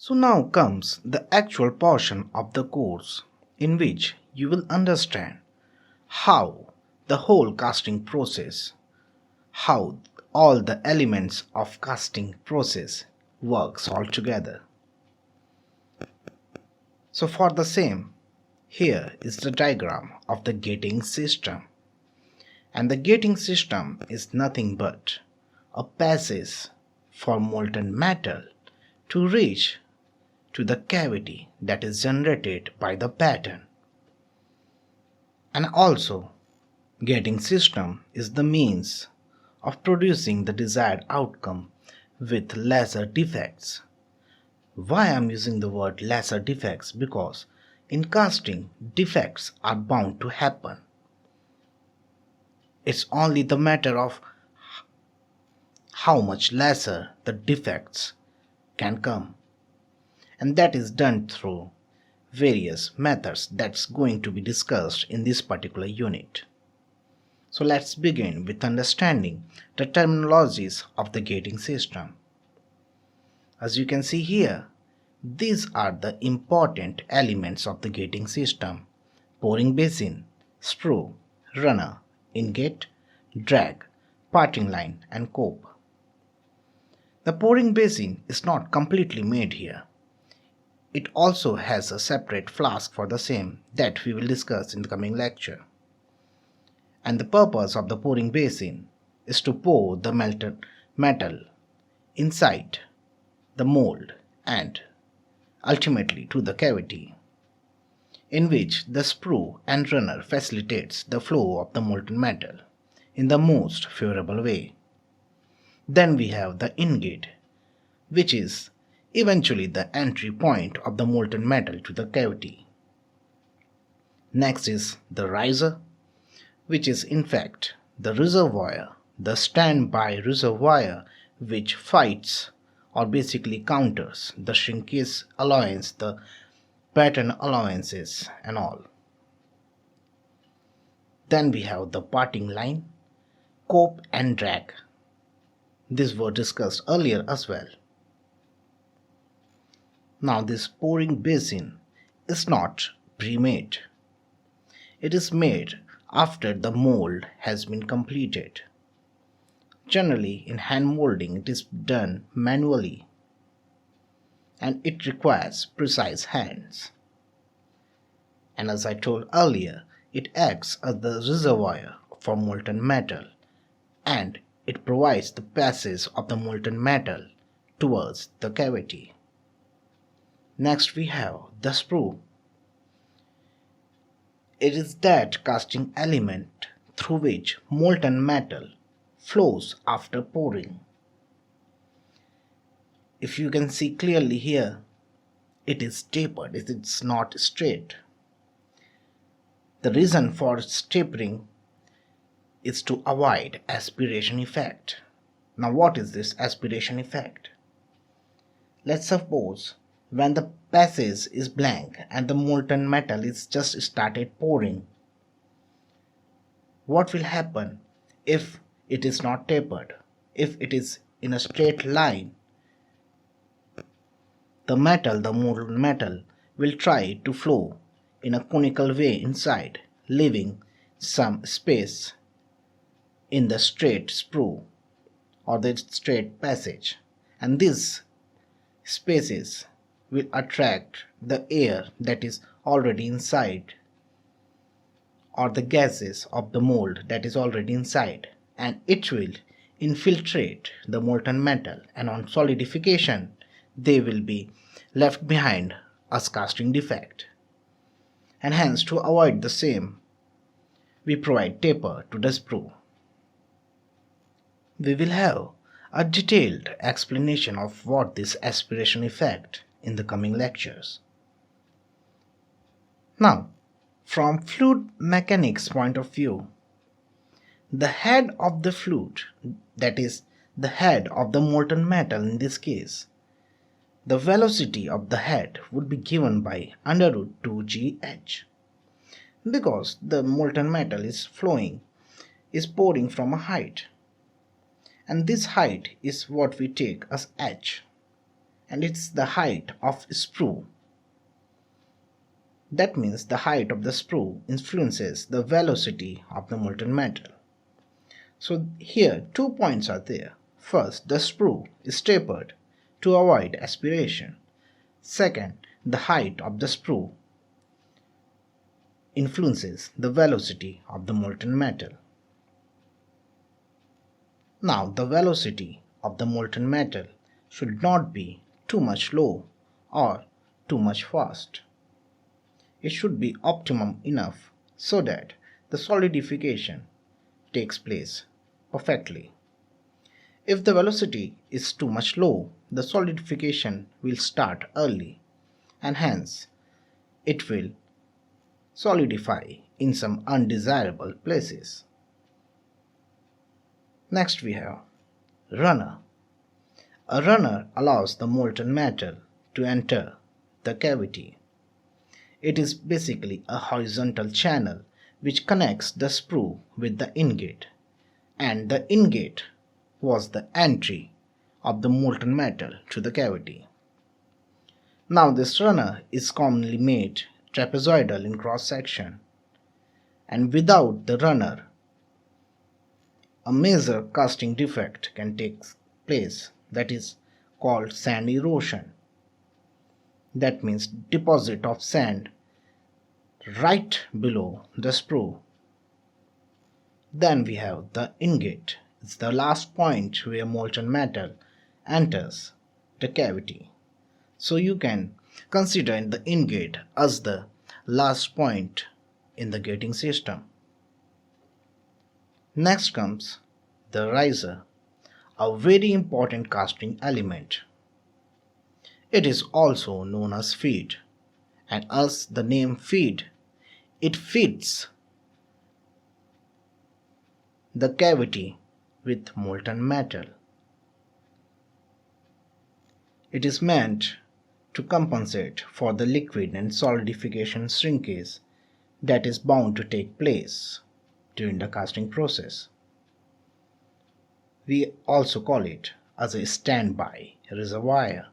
So now comes the actual portion of the course in which you will understand how the whole casting process, how all the elements of casting process works all together. So for the same, here is the diagram of the gating system. And the gating system is nothing but a passage for molten metal to reach to the cavity that is generated by the pattern. And also, gating system is the means of producing the desired outcome with lesser defects. Why I am using the word lesser defects? Because in casting, defects are bound to happen. It's only the matter of how much lesser the defects can come. And that is done through various methods that's going to be discussed in this particular unit. So let's begin with understanding the terminologies of the gating system. As you can see here, these are the important elements of the gating system: pouring basin, sprue, runner, ingate, drag, parting line, and cope. The pouring basin is not completely made here. It also has a separate flask for the same that we will discuss in the coming lecture. And the purpose of the pouring basin is to pour the melted metal inside the mold and ultimately to the cavity, in which the sprue and runner facilitates the flow of the molten metal in the most favorable way. Then we have the ingate, which is eventually the entry point of the molten metal to the cavity. Next is the riser, which is in fact the reservoir, the standby reservoir which fights or basically counters the shrinkage allowance, the pattern allowances and all. Then we have the parting line, cope and drag. These were discussed earlier as well. Now this pouring basin is not pre-made. It is made after the mold has been completed. Generally in hand molding it is done manually and it requires precise hands. And as I told earlier, it acts as the reservoir for molten metal and it provides the passage of the molten metal towards the cavity. Next we have the sprue. It is that casting element through which molten metal flows after pouring. If you can see clearly here, it is tapered, it is not straight. The reason for its tapering is to avoid aspiration effect. Now what is this aspiration effect? Let's suppose when the passage is blank and the molten metal is just started pouring. What will happen if it is not tapered? If it is in a straight line, the molten metal will try to flow in a conical way inside, leaving some space in the straight sprue or the straight passage, and these spaces will attract the air that is already inside or the gases of the mold that is already inside, and it will infiltrate the molten metal, and on solidification they will be left behind as casting defect. And hence, to avoid the same, we provide taper to the sprue. We will have a detailed explanation of what this aspiration effect in the coming lectures. Now, from fluid mechanics point of view, the head of the fluid, that is the head of the molten metal in this case, the velocity of the head would be given by under root 2gh, because the molten metal is pouring from a height, and this height is what we take as h, and it's the height of sprue. That means the height of the sprue influences the velocity of the molten metal. So here 2 points are there. First, the sprue is tapered to avoid aspiration. Second, the height of the sprue influences the velocity of the molten metal. Now the velocity of the molten metal should not be too much low or too much fast. It should be optimum enough so that the solidification takes place perfectly. If the velocity is too much low, the solidification will start early and hence it will solidify in some undesirable places. Next we have runner. A runner allows the molten metal to enter the cavity. It is basically a horizontal channel which connects the sprue with the ingot, and the ingot was the entry of the molten metal to the cavity. Now this runner is commonly made trapezoidal in cross section, and without the runner a major casting defect can take place, that is called sand erosion. That means deposit of sand right below the sprue. Then we have the ingot. It's the last point where molten metal enters the cavity. So you can consider the ingot as the last point in the gating system. Next comes the riser, a very important casting element. It is also known as feed, and as the name feed, it feeds the cavity with molten metal. It is meant to compensate for the liquid and solidification shrinkage that is bound to take place during the casting process. We also call it as a standby reservoir.